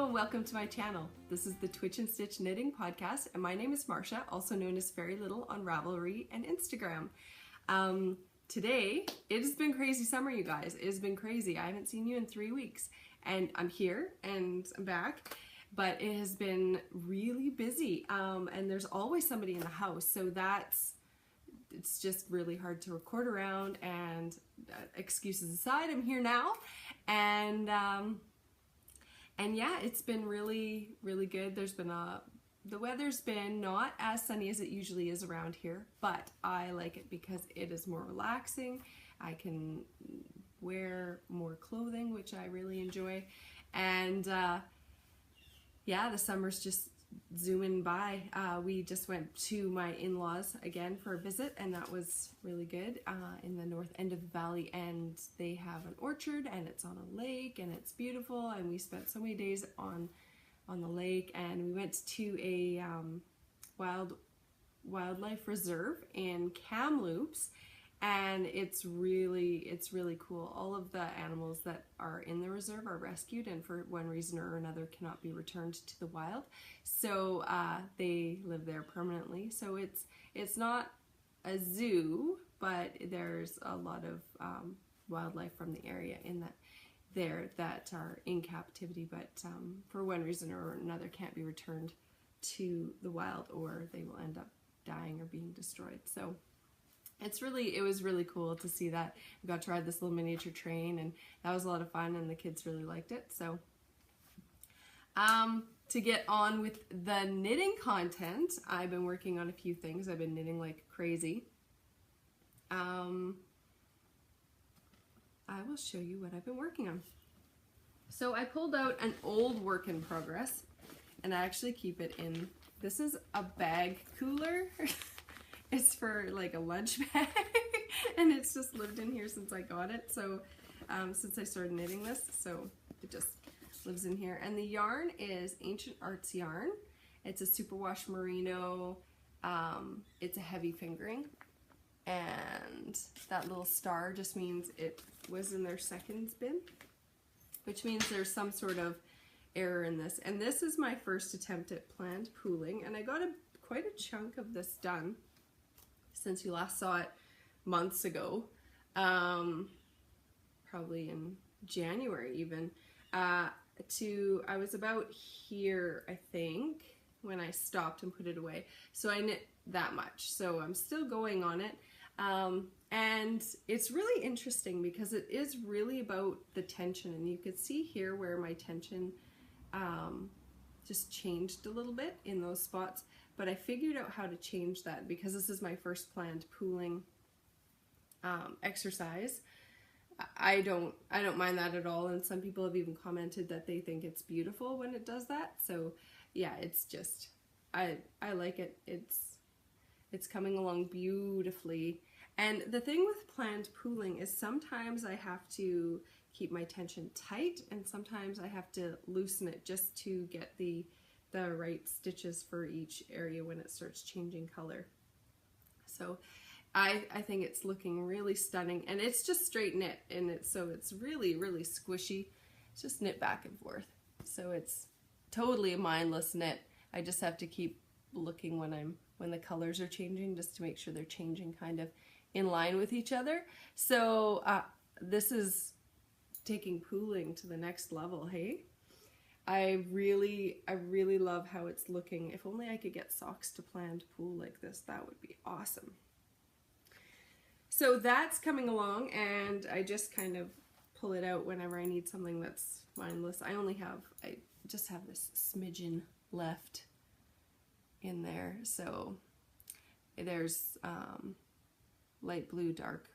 and welcome to my channel. This is the Twitch and Stitch Knitting Podcast, and my name is Marsha, also known as Fairy Little on Ravelry and Instagram. Today, it has been crazy summer, you guys. It has been crazy. I haven't seen you in 3 weeks, and I'm here and I'm back, but it has been really busy, and there's always somebody in the house, so it's just really hard to record around, and excuses aside, I'm here now, and yeah, it's been really, really good. There's been the weather's been not as sunny as it usually is around here, but I like it because it is more relaxing. I can wear more clothing, which I really enjoy, and yeah, the summer's just zooming by. We just went to my in-laws again for a visit, and that was really good, in the north end of the valley, and they have an orchard and it's on a lake and it's beautiful, and we spent so many days on the lake, and we went to a wildlife reserve in Kamloops, and it's really cool. All of the animals that are in the reserve are rescued and for one reason or another cannot be returned to the wild, so they live there permanently. So it's not a zoo, but there's a lot of wildlife from the area in that are in captivity, but for one reason or another can't be returned to the wild, or they will end up dying or being destroyed. So it was really cool to see that. We got to ride this little miniature train, and that was a lot of fun, and the kids really liked it. So to get on with the knitting content, I've been working on a few things. I've been knitting like crazy. I will show you what I've been working on. So I pulled out an old work in progress, and I actually keep it in, this is a bag cooler. It's for like a lunch bag, and it's just lived in here since I got it. So since I started knitting this, so it just lives in here. And the yarn is Ancient Arts yarn. It's a superwash merino. It's a heavy fingering, and that little star just means it was in their seconds bin, which means there's some sort of error in this. And this is my first attempt at planned pooling, and I got quite a chunk of this done since you last saw it months ago, probably in January even. I was about here, I think, when I stopped and put it away. So I knit that much. So I'm still going on it. And it's really interesting because it is really about the tension, and you could see here where my tension just changed a little bit in those spots, but I figured out how to change that because this is my first planned pooling exercise. I don't mind that at all, and some people have even commented that they think it's beautiful when it does that. So yeah, it's just I like it. It's coming along beautifully. And the thing with planned pooling is sometimes I have to keep my tension tight, and sometimes I have to loosen it just to get the right stitches for each area when it starts changing color. So I think it's looking really stunning, and it's just straight knit, and it's really squishy. It's just knit back and forth. So it's totally a mindless knit. I just have to keep looking when the colors are changing, just to make sure they're changing kind of in line with each other. So this is taking pooling to the next level, hey? I really love how it's looking. If only I could get socks to planned pool like this, that would be awesome. So that's coming along, and I just kind of pull it out whenever I need something that's mindless. I just have this smidgen left in there. So there's light blue, dark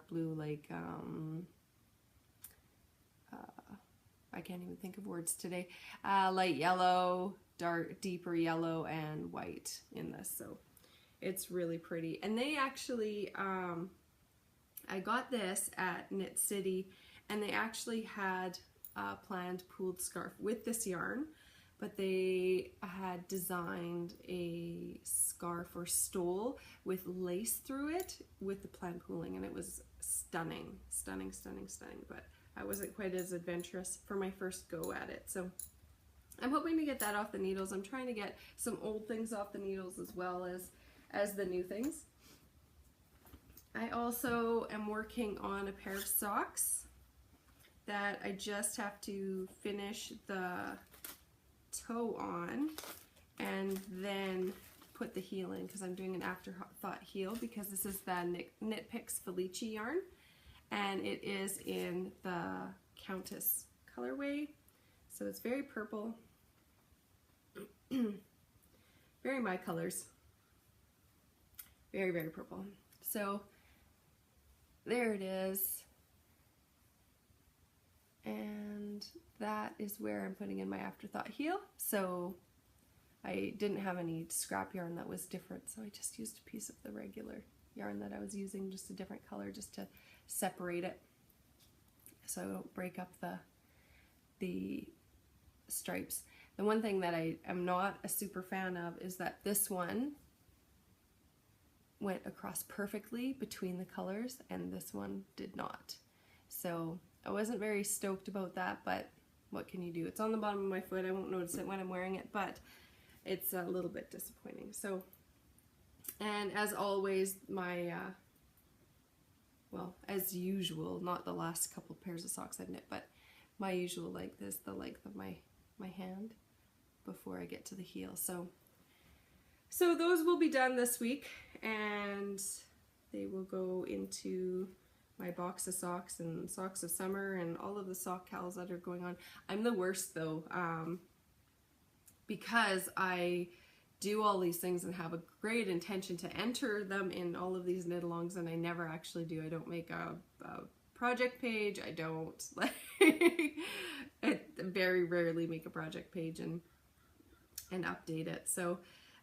blue, like I can't even think of words today. Light yellow, deeper yellow, and white in this. So it's really pretty. And they actually, I got this at Knit City, and they actually had a planned pooled scarf with this yarn, but they had designed a scarf or stole with lace through it with the planned pooling, and it was stunning, but I wasn't quite as adventurous for my first go at it. So I'm hoping to get that off the needles. I'm trying to get some old things off the needles as well as the new things. I also am working on a pair of socks that I just have to finish the toe on and then put the heel in, because I'm doing an afterthought heel, because this is the Knit Picks Felice yarn and it is in the Countess colorway. So it's very purple, very my colors, very, very purple. So there it is. And that is where I'm putting in my afterthought heel. So I didn't have any scrap yarn that was different, so I just used a piece of the regular yarn that I was using, just a different color, just to separate it so I don't break up the stripes. The one thing that I am not a super fan of is that this one went across perfectly between the colors and this one did not. So I wasn't very stoked about that, but what can you do? It's on the bottom of my foot. I won't notice it when I'm wearing it, but it's a little bit disappointing. So, and as always, my, well, as usual, not the last couple pairs of socks I've knit, but my usual length is the length of my hand before I get to the heel. So those will be done this week, and they will go into my box of socks and socks of summer and all of the sock cals that are going on. I'm the worst though, because I do all these things and have a great intention to enter them in all of these knit alongs, and I never actually do. I don't make a project page. I don't like I very rarely make a project page and update it. So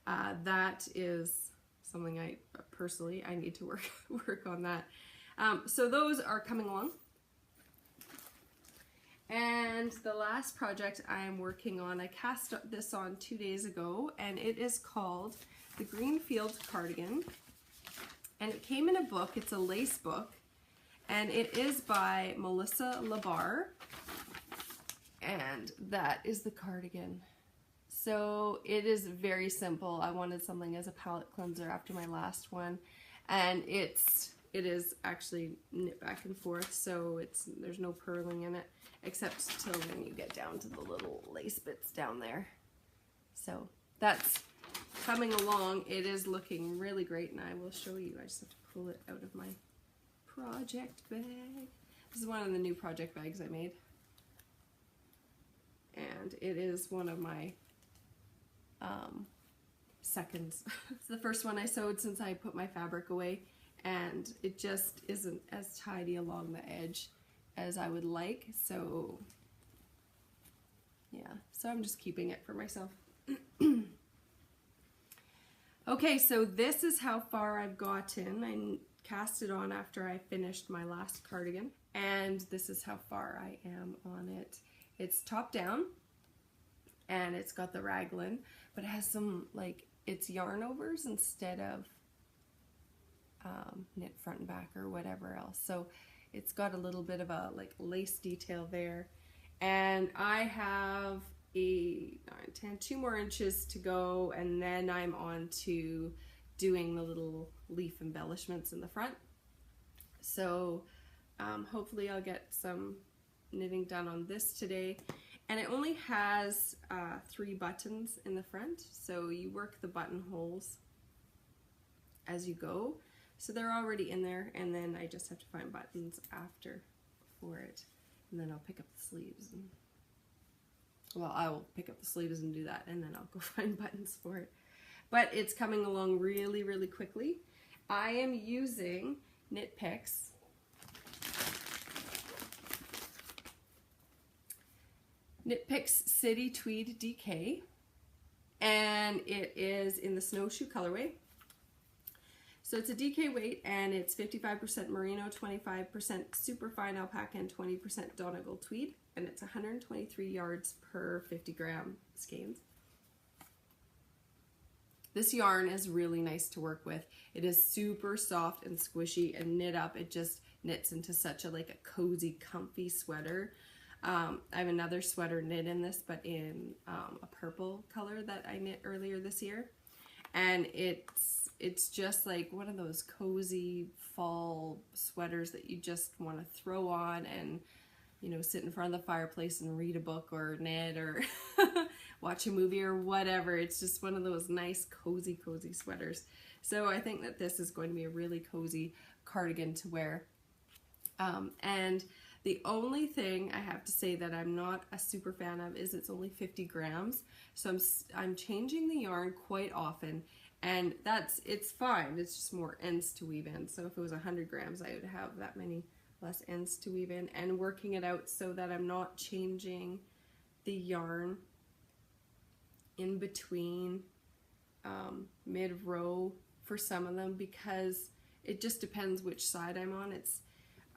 that is something I personally need to work on that. So those are coming along. And the last project I am working on, I cast this on 2 days ago, and it is called the Greenfield Cardigan. And it came in a book. It's a lace book, and it is by Melissa Labar. And that is the cardigan. So it is very simple. I wanted something as a palette cleanser after my last one, and it is actually knit back and forth, so there's no purling in it, except till when you get down to the little lace bits down there. So that's coming along. It is looking really great, and I will show you. I just have to pull it out of my project bag. This is one of the new project bags I made, and it is one of my seconds. It's the first one I sewed since I put my fabric away, and it just isn't as tidy along the edge as I would like, so yeah, so I'm just keeping it for myself. Okay, so this is how far I've gotten. I cast it on after I finished my last cardigan, and this is how far I am on it. It's top down, and it's got the raglan, but it has some, like, it's yarn overs instead of knit front and back or whatever else. So it's got a little bit of a like lace detail there, and I have 8, 9, 10, 2 more inches to go, and then I'm on to doing the little leaf embellishments in the front. So hopefully I'll get some knitting done on this today. And it only has 3 buttons in the front, so you work the buttonholes as you go. So they're already in there, and then I just have to find buttons after for it. And then I'll pick up the sleeves. Well, I will pick up the sleeves and do that, and then I'll go find buttons for it. But it's coming along really, really quickly. I am using Knit Picks. Knit Picks City Tweed DK, and it is in the snowshoe colorway. So it's a DK weight, and it's 55% merino, 25% superfine alpaca, and 20% Donegal tweed, and it's 123 yards per 50 gram skeins. This yarn is really nice to work with. It is super soft and squishy, and knit up, it just knits into such a like a cozy, comfy sweater. I have another sweater knit in this, but in a purple color that I knit earlier this year. And it's just like one of those cozy fall sweaters that you just want to throw on and, you know, sit in front of the fireplace and read a book or knit or watch a movie or whatever. It's just one of those nice cozy sweaters. So I think that this is going to be a really cozy cardigan to wear. And the only thing I have to say that I'm not a super fan of is it's only 50 grams. So I'm changing the yarn quite often, and it's fine. It's just more ends to weave in. So if it was 100 grams, I would have that many less ends to weave in, and working it out so that I'm not changing the yarn in between mid-row for some of them, because it just depends which side I'm on.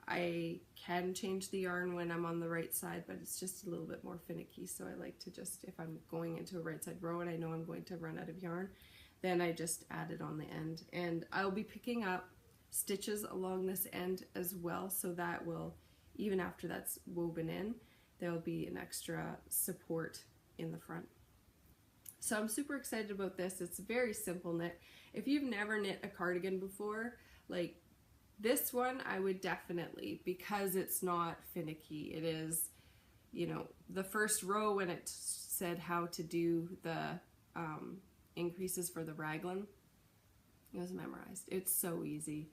I can change the yarn when I'm on the right side, but it's just a little bit more finicky. So I like to just, if I'm going into a right side row and I know I'm going to run out of yarn, then I just add it on the end. And I'll be picking up stitches along this end as well, so that will, even after that's woven in, there'll be an extra support in the front. So I'm super excited about this. It's a very simple knit. If you've never knit a cardigan before, like, this one I would definitely, because it's not finicky. It is, you know, the first row when it said how to do the increases for the raglan, it was memorized. It's so easy,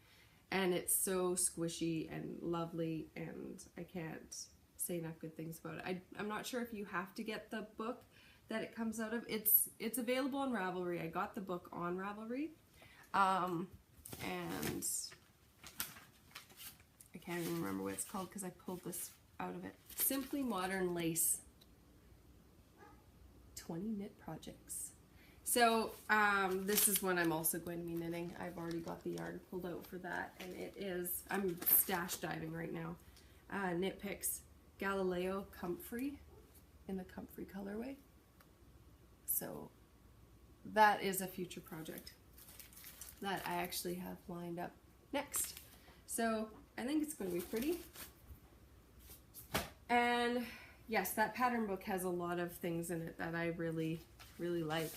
and it's so squishy and lovely, and I can't say enough good things about it. I'm not sure if you have to get the book that it comes out of. It's available on Ravelry. I got the book on Ravelry, and I can't even remember what it's called because I pulled this out of it. Simply Modern Lace 20 Knit Projects. So this is one I'm also going to be knitting. I've already got the yarn pulled out for that, and it is, I'm stash diving right now. Knit Picks Galileo Comfrey in the Comfrey colorway. So that is a future project that I actually have lined up next. So I think it's going to be pretty. And yes, that pattern book has a lot of things in it that I really like.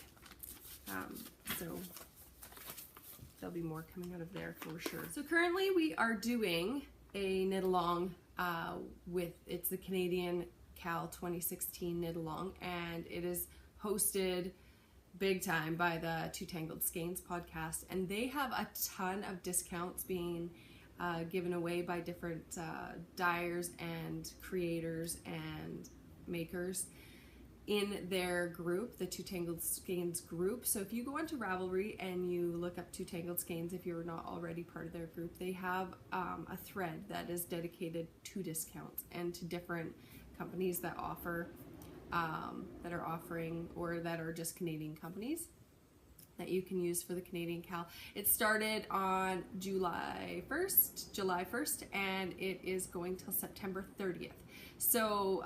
So there'll be more coming out of there for sure. So currently we are doing a knit along it's the Canadian Cal 2016 knit along, and it is hosted big time by the Two Tangled Skeins podcast, and they have a ton of discounts being given away by different dyers and creators and makers in their group, the Two Tangled Skeins group. So if you go onto Ravelry and you look up Two Tangled Skeins, if you're not already part of their group, they have a thread that is dedicated to discounts and to different companies that offer, that are offering, or that are just Canadian companies that you can use for the Canadian Cal. It started on July 1st, and it is going till September 30th. So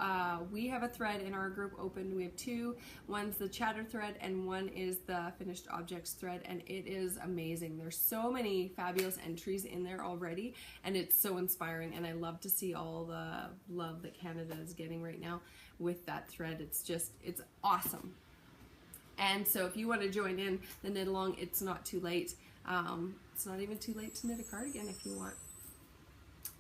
we have a thread in our group open. We have two. One's the chatter thread and one is the finished objects thread, and it is amazing. There's so many fabulous entries in there already, and it's so inspiring, and I love to see all the love that Canada is getting right now with that thread. It's awesome. And so if you want to join in the knit along, it's not too late. It's not even too late to knit a cardigan if you want.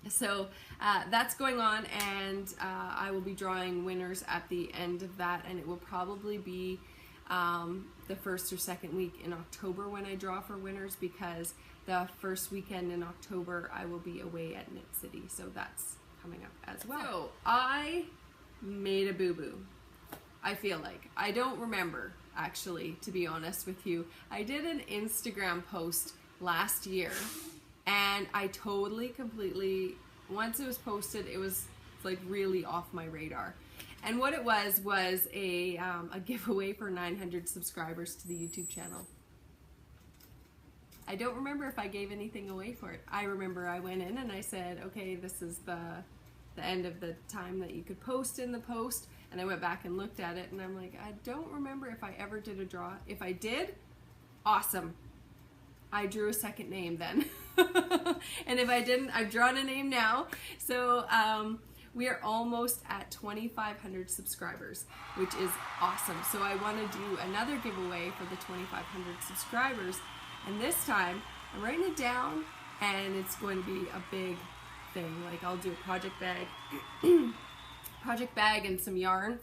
So that's going on, and I will be drawing winners at the end of that, and it will probably be the first or second week in October when I draw for winners, because the first weekend in October I will be away at Knit City, so that's coming up as well. So I made a boo-boo, I feel like. I don't remember, actually, to be honest with you. I did an Instagram post last year, and I completely, once it was posted, it was like really off my radar. And what it was a giveaway for 900 subscribers to the YouTube channel. I don't remember if I gave anything away for it. I remember I went in and I said, okay, this is the end of the time that you could post in the post. And I went back and looked at it, and I'm like, I don't remember if I ever did a draw. If I did, awesome. I drew a second name then. And if I didn't, I've drawn a name now. So We are almost at 2,500 subscribers, which is awesome. So I want to do another giveaway for the 2,500 subscribers. And this time, I'm writing it down, and it's going to be a big thing. Like, I'll do a project bag, and some yarn.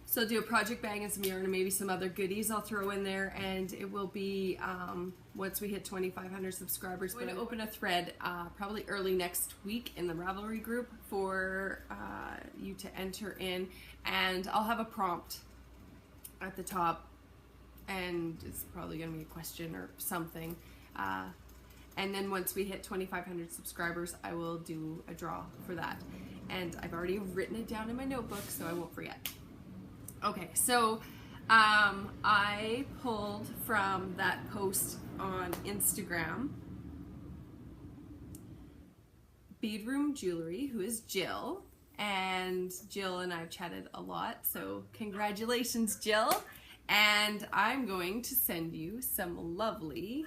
So I'll do a project bag and some yarn and maybe some other goodies I'll throw in there, and it will be once we hit 2,500 subscribers. I'm going to open a thread probably early next week in the Ravelry group for you to enter in, and I'll have a prompt at the top, and it's probably going to be a question or something. And then once we hit 2,500 subscribers, I will do a draw for that. And I've already written it down in my notebook, so I won't forget. Okay, so I pulled from that post on Instagram Beadroom Jewelry, who is Jill, and Jill and I have chatted a lot, so congratulations, Jill. And I'm going to send you some lovely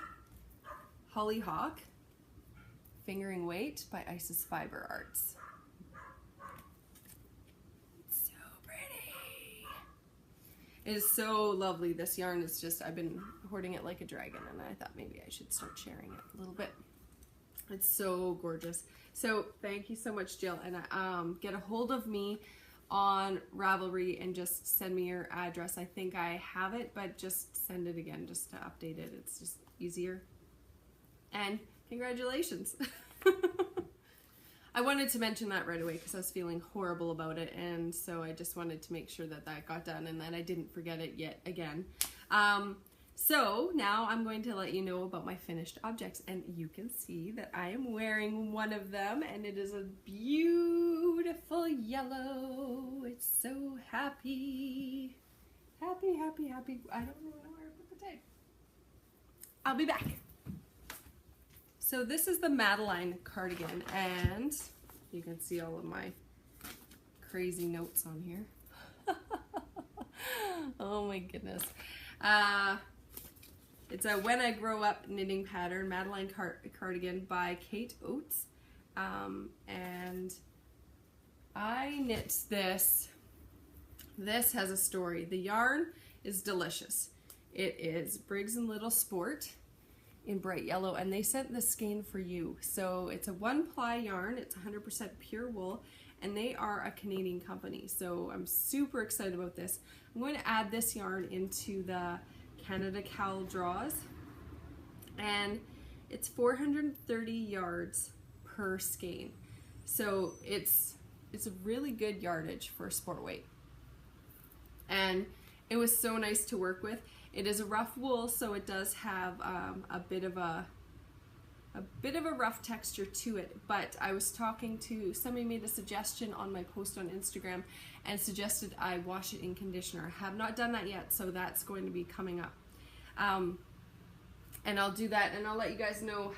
Hollyhock Fingering Weight by Isis Fiber Arts. It is so lovely. This yarn is just, I've been hoarding it like a dragon, and I thought maybe I should start sharing it a little bit. It's so gorgeous. So thank you so much, Jill. And get a hold of me on Ravelry and just send me your address. I think I have it, but just send it again just to update it. It's just easier. And congratulations. I wanted to mention that right away because I was feeling horrible about it, and so I just wanted to make sure that that got done and that I didn't forget it yet again. So now I'm going to let you know about my finished objects, and you can see that I am wearing one of them, and it is a beautiful yellow. It's so happy. Happy, happy, happy. I don't even know where I put the tape. I'll be back. So this is the Madeline Cardigan, and you can see all of my crazy notes on here. Oh my goodness. It's a When I Grow Up knitting pattern, Madeline Cardigan by Kate Oates. And I knit this. This has a story. The yarn is delicious. It is Briggs & Little Sport in bright yellow, and they sent the skein for you. So it's a 1-ply yarn, it's 100% pure wool, and they are a Canadian company. So I'm super excited about this. I'm going to add this yarn into the Canada Cowl draws, and it's 430 yards per skein. So it's a really good yardage for sport weight. And it was so nice to work with. It is a rough wool, so it does have a bit of a rough texture to it. But I was talking to somebody, made a suggestion on my post on Instagram and suggested I wash it in conditioner. I have not done that yet, so that's going to be coming up. And I'll do that, and I'll let you guys know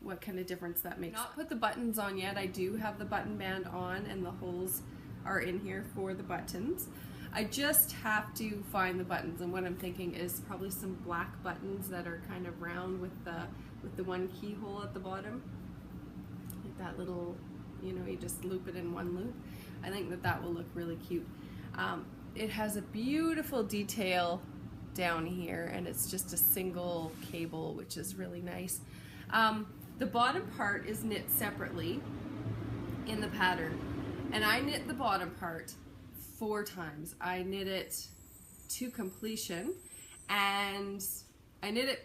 what kind of difference that makes. Not put the buttons on yet. I do have the button band on, and the holes are in here for the buttons. I just have to find the buttons, and what I'm thinking is probably some black buttons that are kind of round with the one keyhole at the bottom, like that little, you know, you just loop it in one loop. I think that will look really cute. It has a beautiful detail down here, and it's just a single cable, which is really nice. The bottom part is knit separately in the pattern, and I knit the bottom part 4 times. I knit it to completion, and I knit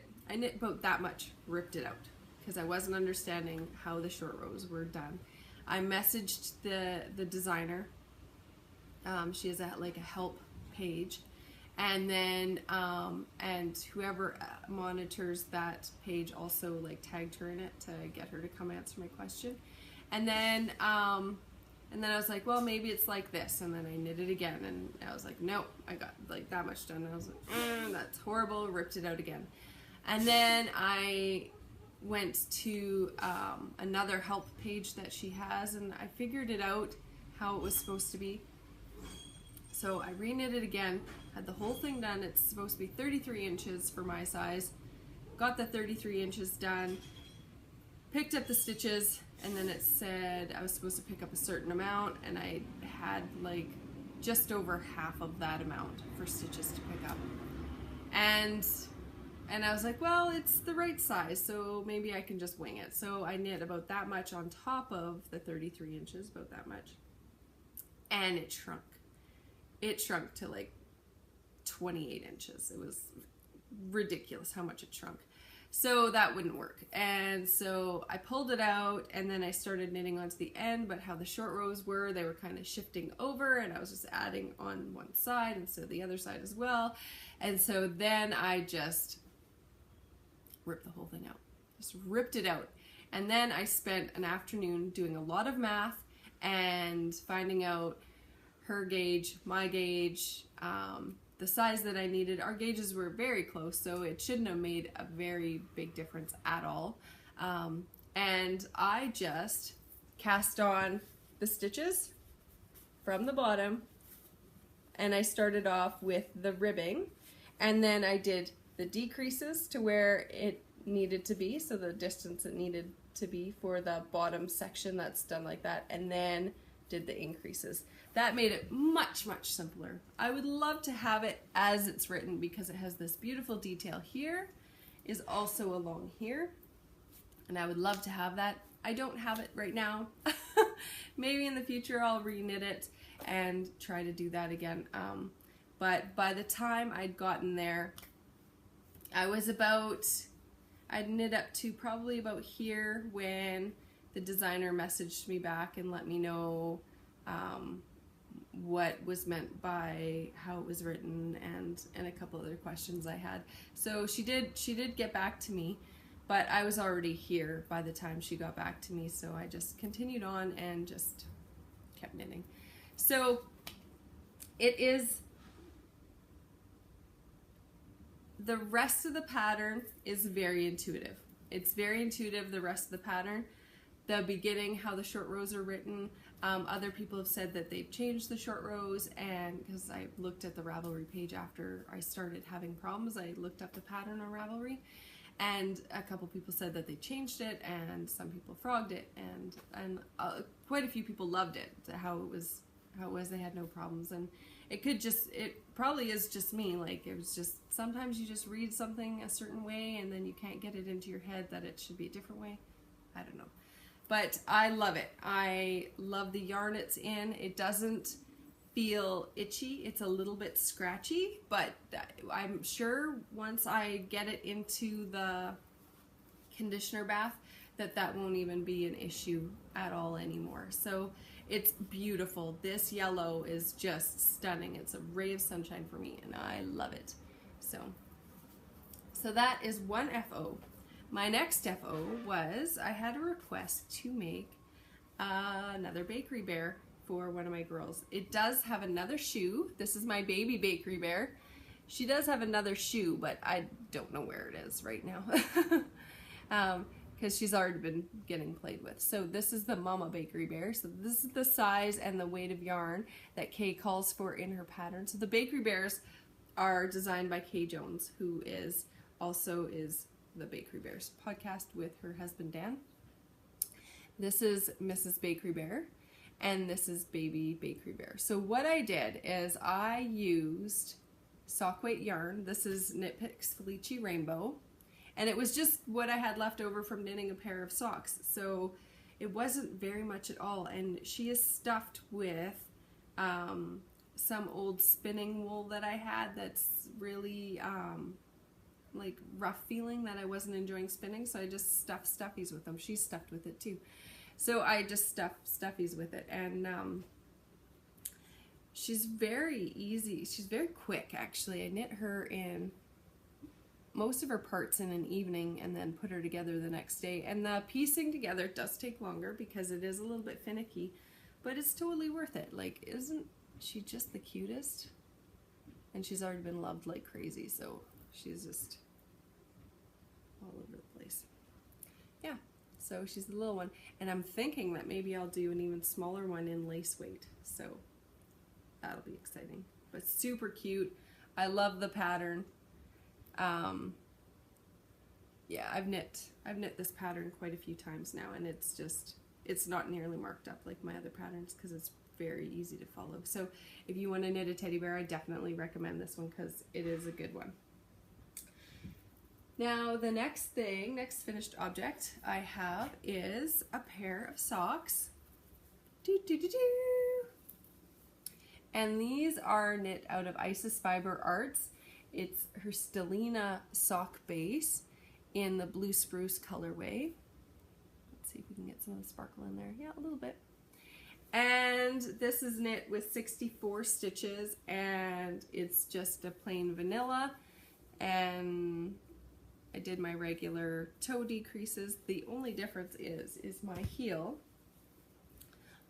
about that much, ripped it out because I wasn't understanding how the short rows were done. I messaged the designer. She has like a help page, and then and whoever monitors that page also like tagged her in it to get her to come answer my question. And then I was like, well, maybe it's like this, and then I knit it again, and I was like, nope, I got like that much done, and I was like, that's horrible, ripped it out again. And then I went to another help page that she has, and I figured it out how it was supposed to be. So I re-knit it again, had the whole thing done. It's supposed to be 33 inches for my size. Got the 33 inches done, picked up the stitches, and then it said I was supposed to pick up a certain amount, and I had like just over half of that amount for stitches to pick up. And I was like, well, it's the right size, so maybe I can just wing it. So I knit about that much on top of the 33 inches, about that much. And it shrunk. It shrunk to like 28 inches. It was ridiculous how much it shrunk. So that wouldn't work. And so I pulled it out, and then I started knitting onto the end, but how the short rows were, they were kind of shifting over, and I was just adding on one side instead of the other side as well. And so then I just ripped the whole thing out. Just ripped it out. And then I spent an afternoon doing a lot of math and finding out her gauge, my gauge, the size that I needed. Our gauges were very close, so it shouldn't have made a very big difference at all. And I just cast on the stitches from the bottom, and I started off with the ribbing, and then I did the decreases to where it needed to be, so the distance it needed to be for the bottom section that's done like that, and then did the increases. That made it much, much simpler. I would love to have it as it's written because it has this beautiful detail here, is also along here, and I would love to have that. I don't have it right now. Maybe in the future I'll reknit it and try to do that again. But by the time I'd gotten there, I'd knit up to probably about here when the designer messaged me back and let me know what was meant by how it was written, and a couple other questions I had. So she did get back to me, but I was already here by the time she got back to me, so I just continued on and just kept knitting. So it is, the rest of the pattern is very intuitive. It's very intuitive, the rest of the pattern. The beginning, how the short rows are written, other people have said that they've changed the short rows, and because I looked at the Ravelry page after I started having problems, I looked up the pattern on Ravelry, and a couple people said that they changed it, and some people frogged it, and quite a few people loved it, how it was, they had no problems. And it probably is just me, like it was just, sometimes you just read something a certain way and then you can't get it into your head that it should be a different way. I don't know. But I love it. I love the yarn it's in. It doesn't feel itchy. It's a little bit scratchy, but I'm sure once I get it into the conditioner bath that won't even be an issue at all anymore. So it's beautiful. This yellow is just stunning. It's a ray of sunshine for me, and I love it. So that is one FO. My next FO was I had a request to make another bakery bear for one of my girls. It does have another shoe. This is my baby bakery bear. She does have another shoe, but I don't know where it is right now because she's already been getting played with. So this is the mama bakery bear. So this is the size and the weight of yarn that Kay calls for in her pattern. So the bakery bears are designed by Kay Jones, who is the Bakery Bears podcast with her husband Dan. This is Mrs. Bakery Bear, and this is Baby Bakery Bear. So what I did is I used sock weight yarn. This is Knit Picks Felici Rainbow, and it was just what I had left over from knitting a pair of socks. So it wasn't very much at all, and she is stuffed with some old spinning wool that I had that's really like rough feeling that I wasn't enjoying spinning, so I just stuffed stuffies with them. She's stuffed with it too. So I just stuffed stuffies with it, and she's very easy. She's very quick, actually. I knit her in most of her parts in an evening and then put her together the next day. And the piecing together does take longer because it is a little bit finicky, but it's totally worth it. Like, isn't she just the cutest? And she's already been loved like crazy, so she's just all over the place. Yeah, so she's the little one, and I'm thinking that maybe I'll do an even smaller one in lace weight, so that'll be exciting. But super cute. I love the pattern. Yeah, I've knit this pattern quite a few times now, and it's just it's not nearly marked up like my other patterns because it's very easy to follow. So if you want to knit a teddy bear, I definitely recommend this one because it is a good one. Now the next finished object I have is a pair of socks. And these are knit out of Isis Fiber Arts. It's her Stellina sock base in the blue spruce colorway. Let's see if we can get some of the sparkle in there. Yeah, a little bit. And this is knit with 64 stitches, and it's just a plain vanilla. And I did my regular toe decreases. The only difference is my heel.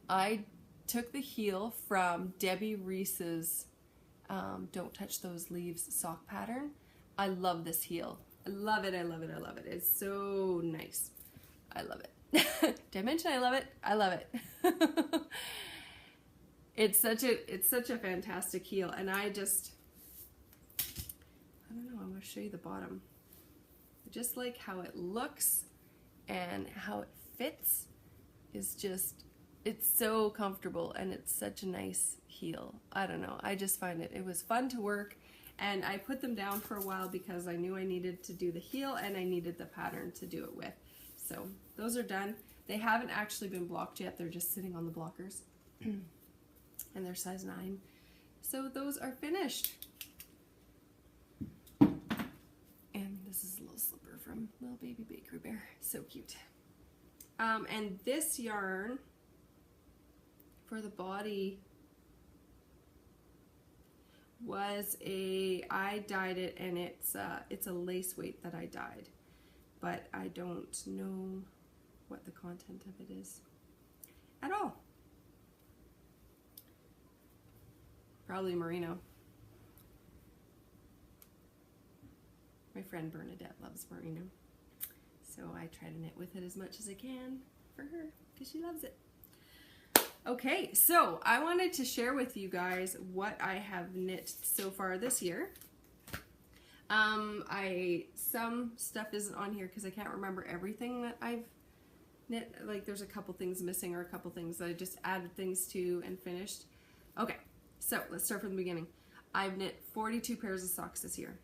I took the heel from Debbie Reese's Don't Touch Those Leaves sock pattern. I love this heel. I love it, I love it, I love it. It's so nice. I love it. Did I mention I love it? I love it. It's such a fantastic heel, and I don't know, I'm going to show you the bottom. I just like how it looks and how it fits is just, it's so comfortable, and it's such a nice heel. I don't know, I just find it was fun to work, and I put them down for a while because I knew I needed to do the heel and I needed the pattern to do it with. So those are done. They haven't actually been blocked yet, they're just sitting on the blockers. And they're size 9. So those are finished. And this is a little slipper from Little Baby Bakery Bear. So cute. And this yarn for the body was I dyed it, and it's a lace weight that I dyed. But I don't know what the content of it is at all. Probably merino. My friend Bernadette loves merino, so I try to knit with it as much as I can for her because she loves it. Okay, so I wanted to share with you guys what I have knit so far this year. Some stuff isn't on here because I can't remember everything that I've knit. Like there's a couple things missing or a couple things that I just added things to and finished. Okay. So let's start from the beginning. I've knit 42 pairs of socks this year.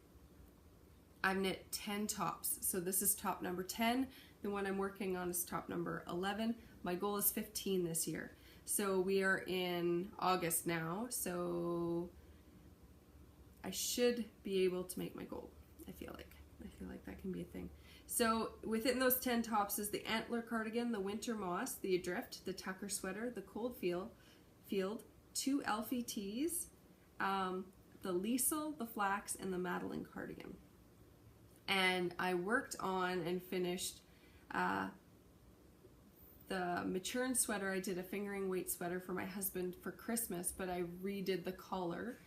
I've knit 10 tops. So this is top number 10. The one I'm working on is top number 11. My goal is 15 this year. So we are in August now. So I should be able to make my goal. I feel like that can be a thing. So within those 10 tops is the Antler Cardigan, the Winter Moss, the Adrift, the Tucker Sweater, the Cold Field, 2 Elfie tees, the Liesel, the Flax, and the Madeline Cardigan. And I worked on and finished the Maturin sweater. I did a fingering weight sweater for my husband for Christmas, but I redid the collar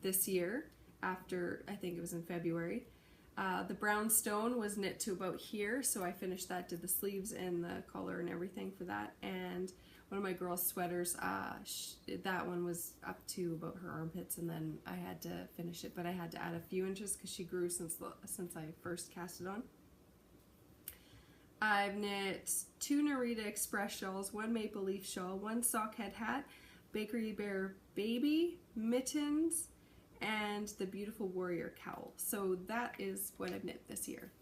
this year after, I think it was in February. The Brownstone was knit to about here, so I finished that, did the sleeves and the collar and everything for that. And one of my girls' sweaters, that one was up to about her armpits, and then I had to finish it, but I had to add a few inches because she grew since I first cast it on. I've knit 2 Narita Express shawls, 1 Maple Leaf shawl, 1 Sockhead hat, Bakery Bear baby, mittens, and the beautiful Warrior cowl. So that is what I've knit this year.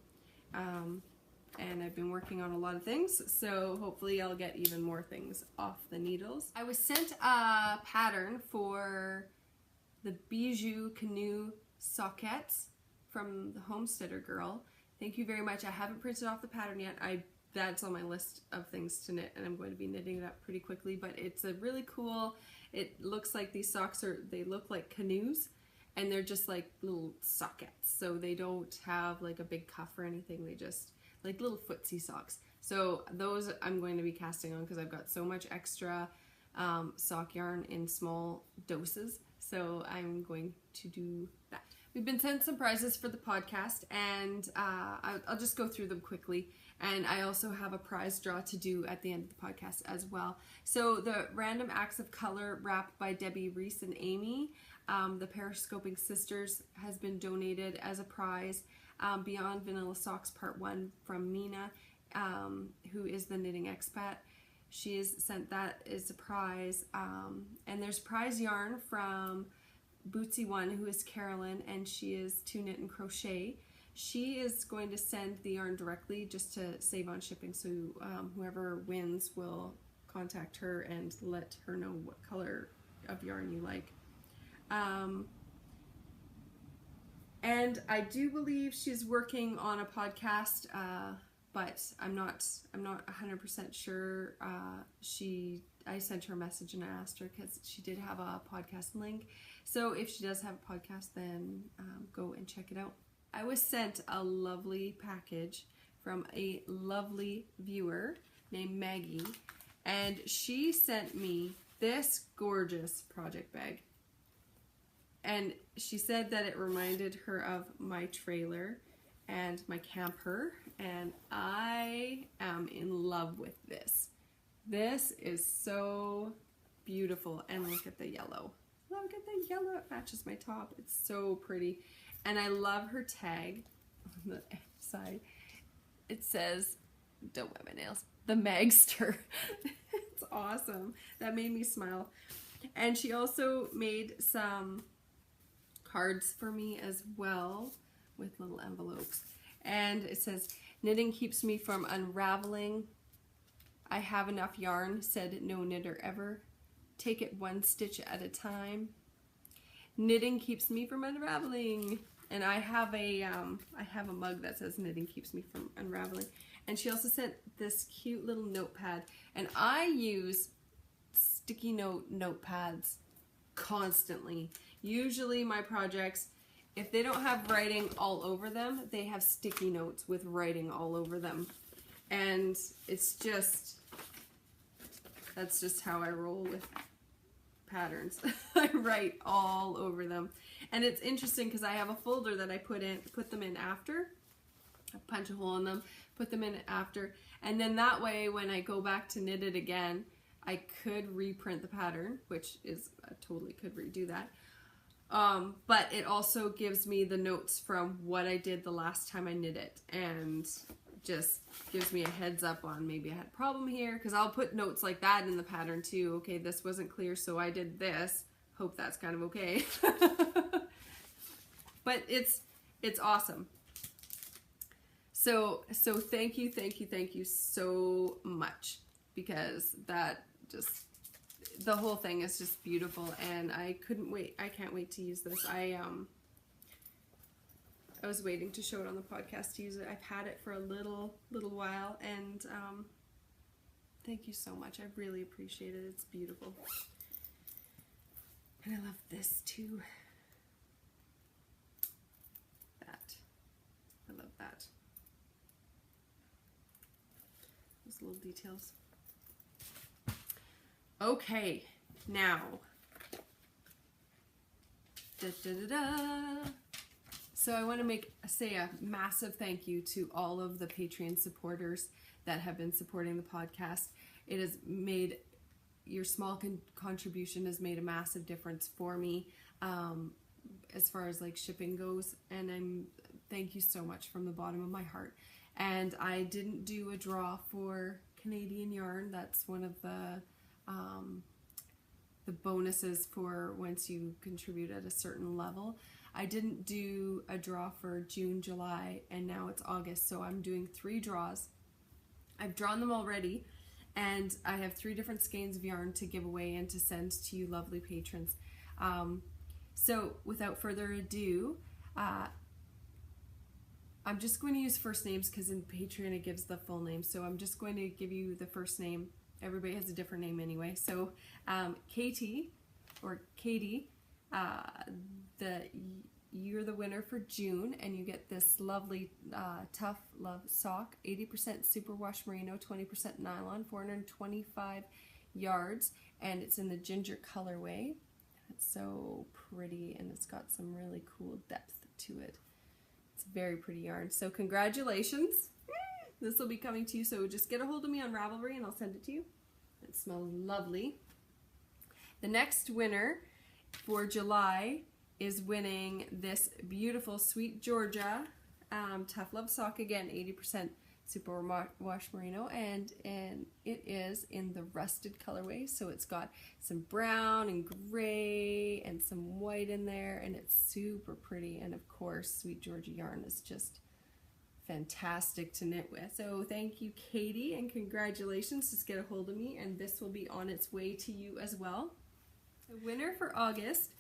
And I've been working on a lot of things, so hopefully I'll get even more things off the needles. I was sent a pattern for the Bijoux Canoe sockettes from the Homesteader Girl. Thank you very much. I haven't printed off the pattern yet. That's on my list of things to knit, and I'm going to be knitting it up pretty quickly, but it's a really cool, it looks like these socks they look like canoes, and they're just like little sockets, so they don't have like a big cuff or anything, they just like little footsie socks. So those I'm going to be casting on because I've got so much extra sock yarn in small doses, so I'm going to do that. We've been sent some prizes for the podcast, and I'll just go through them quickly, and I also have a prize draw to do at the end of the podcast as well. So the Random Acts of Color wrap by Debbie Reese and Amy, the Periscoping Sisters, has been donated as a prize. Beyond Vanilla Socks Part 1 from Mina, who is the knitting expat. She has sent that as a prize. And there's prize yarn from Bootsy1, who is Carolyn, and she is To Knit and Crochet. She is going to send the yarn directly just to save on shipping, so whoever wins will contact her and let her know what color of yarn you like. And I do believe she's working on a podcast, but I'm not 100% sure. I sent her a message and I asked her because she did have a podcast link. So if she does have a podcast, then go and check it out. I was sent a lovely package from a lovely viewer named Maggie, and she sent me this gorgeous project bag. And she said that it reminded her of my trailer and my camper, and I am in love with this. This is so beautiful, and look at the yellow. Look at the yellow, it matches my top. It's so pretty. And I love her tag on the side. It says, don't wet my nails, the Magster. It's awesome. That made me smile. And she also made some cards for me as well with little envelopes. And it says, knitting keeps me from unraveling. I have enough yarn, said no knitter ever. Take it one stitch at a time. Knitting keeps me from unraveling. And I have a mug that says knitting keeps me from unraveling. And she also sent this cute little notepad. And I use sticky note notepads constantly. Usually my projects, if they don't have writing all over them, they have sticky notes with writing all over them. And it's just, that's just how I roll with patterns. I write all over them. And it's interesting because I have a folder that I put them in after. I punch a hole in them, put them in after, and then that way when I go back to knit it again, I could reprint the pattern, which is, I totally could redo that. But it also gives me the notes from what I did the last time I knit it, and just gives me a heads up on maybe I had a problem here, because I'll put notes like that in the pattern too. Okay, this wasn't clear, so I did this. Hope that's kind of okay. But it's awesome. So thank you so much, because that just, the whole thing is just beautiful, and I couldn't wait. I can't wait to use this. I was waiting to show it on the podcast to use it. I've had it for a little while, and thank you so much. I really appreciate it. It's beautiful. And I love this too. I love that. Those little details. Okay, now. So I want to say a massive thank you to all of the Patreon supporters that have been supporting the podcast. It has made, your small contribution has made a massive difference for me as far as like shipping goes, and thank you so much from the bottom of my heart. And I didn't do a draw for Canadian yarn. That's one of the bonuses for once you contribute at a certain level. I didn't do a draw for June, July, and now it's August, so I'm doing 3 draws. I've drawn them already, and I have 3 different skeins of yarn to give away and to send to you lovely patrons. So without further ado, I'm just going to use first names because in Patreon it gives the full name. So I'm just going to give you the first name. Everybody has a different name anyway. So Katie, or Katie, you're the winner for June, and you get this lovely Tough Love sock, 80% superwash merino, 20% nylon, 425 yards, and it's in the ginger colorway. It's so pretty, and it's got some really cool depth to it. It's a very pretty yarn. So congratulations. This will be coming to you, so just get a hold of me on Ravelry and I'll send it to you. It smells lovely. The next winner for July is winning this beautiful Sweet Georgia Tough Love sock, again 80% Superwash Merino, and it is in the rusted colorway, so it's got some brown and gray and some white in there, and it's super pretty. And of course, Sweet Georgia yarn is just fantastic to knit with. So thank you, Katie, and congratulations. Just get a hold of me, and this will be on its way to you as well. The winner for August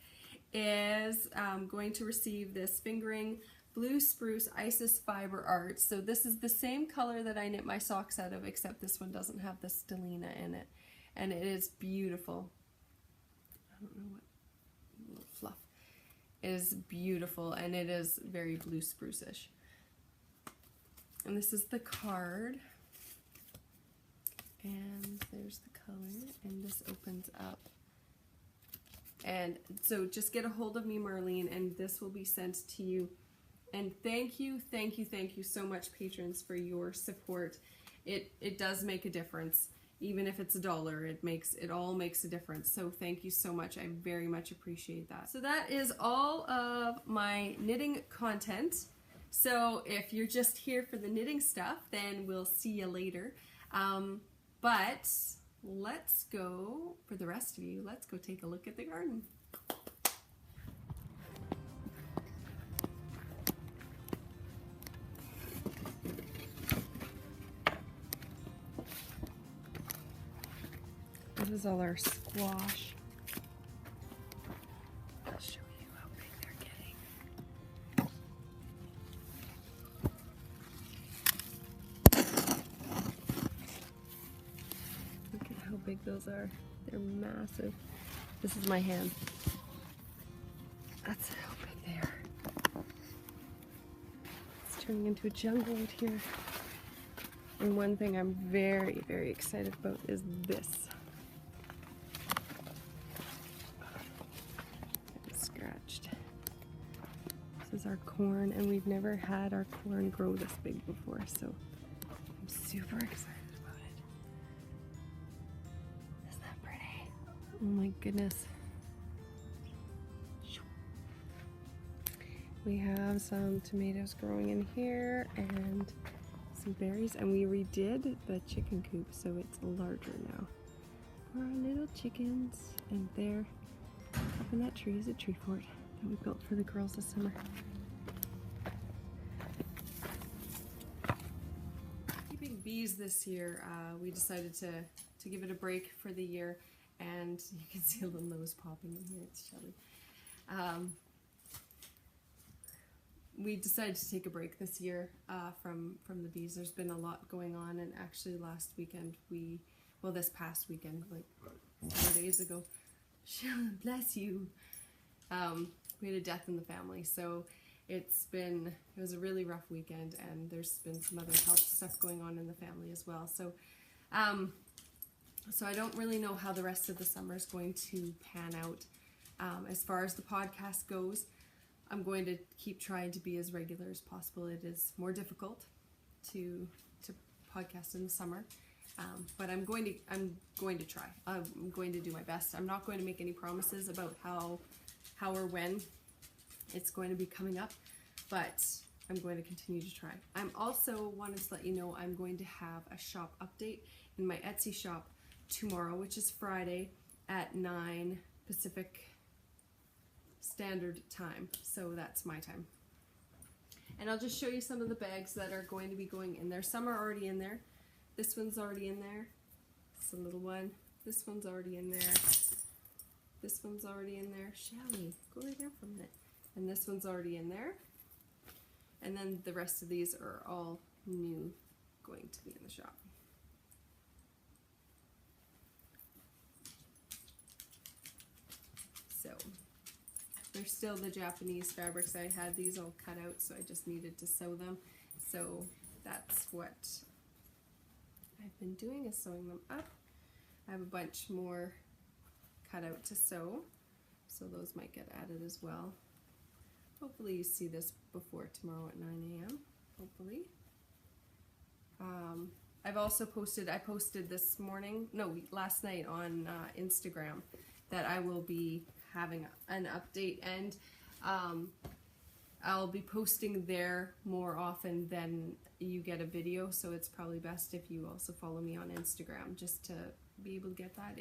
is going to receive this Fingering Blue Spruce Isis Fiber Art. So this is the same color that I knit my socks out of, except this one doesn't have the stellina in it, and it is beautiful. I don't know what little fluff. It is beautiful, and it is very blue spruce-ish. And this is the card, and there's the color, and this opens up. And so just get a hold of me, Marlene, and this will be sent to you. And thank you so much, patrons, for your support. It does make a difference. Even if it's $1, it all makes a difference. So thank you so much. I very much appreciate that. So that is all of my knitting content. So if you're just here for the knitting stuff, then we'll see you later. But let's go, for the rest of you, let's go take a look at the garden. This is all our squash. I'll show you how big they're getting. Look at how big those are. They're massive. This is my hand. That's how big they are. It's turning into a jungle out here. And one thing I'm very, very excited about is this. This is our corn, and we've never had our corn grow this big before, so I'm super excited about it. Isn't that pretty? Oh my goodness. We have some tomatoes growing in here and some berries, and we redid the chicken coop, so it's larger now for our little chickens. And there, up in that tree, is a tree fort that we built for the girls this summer. Keeping bees this year, we decided to give it a break for the year, and you can see a little nose popping in here. It's Shelly. We decided to take a break this year from the bees. There's been a lot going on, and actually last weekend this past weekend, like 4 days ago, Shelly, bless you. We had a death in the family, so it was a really rough weekend, and there's been some other health stuff going on in the family as well. So, so I don't really know how the rest of the summer is going to pan out. As far as the podcast goes, I'm going to keep trying to be as regular as possible. It is more difficult to podcast in the summer, but I'm going to try. I'm going to do my best. I'm not going to make any promises about how or when it's going to be coming up, but I'm going to continue to try. I'm also wanted to let you know I'm going to have a shop update in my Etsy shop tomorrow, which is Friday at 9 Pacific Standard Time, so that's my time. And I'll just show you some of the bags that are going to be going in there. Some are already in there. This one's already in there. It's a little one. This one's already in there. This one's already in there. Shelly, go right there for a minute. And this one's already in there. And then the rest of these are all new, going to be in the shop. So they're still the Japanese fabrics. I had these all cut out, so I just needed to sew them. So that's what I've been doing, is sewing them up. I have a bunch more cut out to sew, so those might get added as well. Hopefully you see this before tomorrow at 9 a.m. hopefully. I've also posted, I posted this morning, no, last night on Instagram, that I will be having an update, and I'll be posting there more often than you get a video, so it's probably best if you also follow me on Instagram just to be able to get that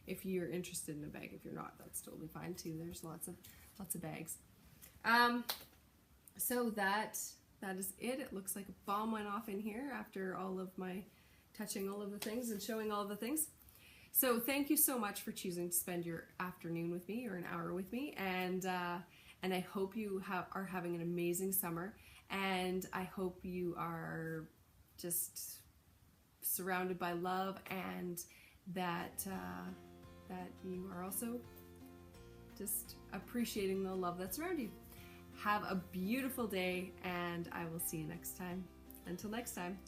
if you're interested in a bag. If you're not, that's totally fine too. There's lots of bags. So that is it. It looks like a bomb went off in here after all of my touching all of the things and showing all of the things. So thank you so much for choosing to spend your afternoon with me, or an hour with me, and I hope you are having an amazing summer, and I hope you are just surrounded by love, and that you are also just appreciating the love that's around you. Have a beautiful day, and I will see you next time. Until next time.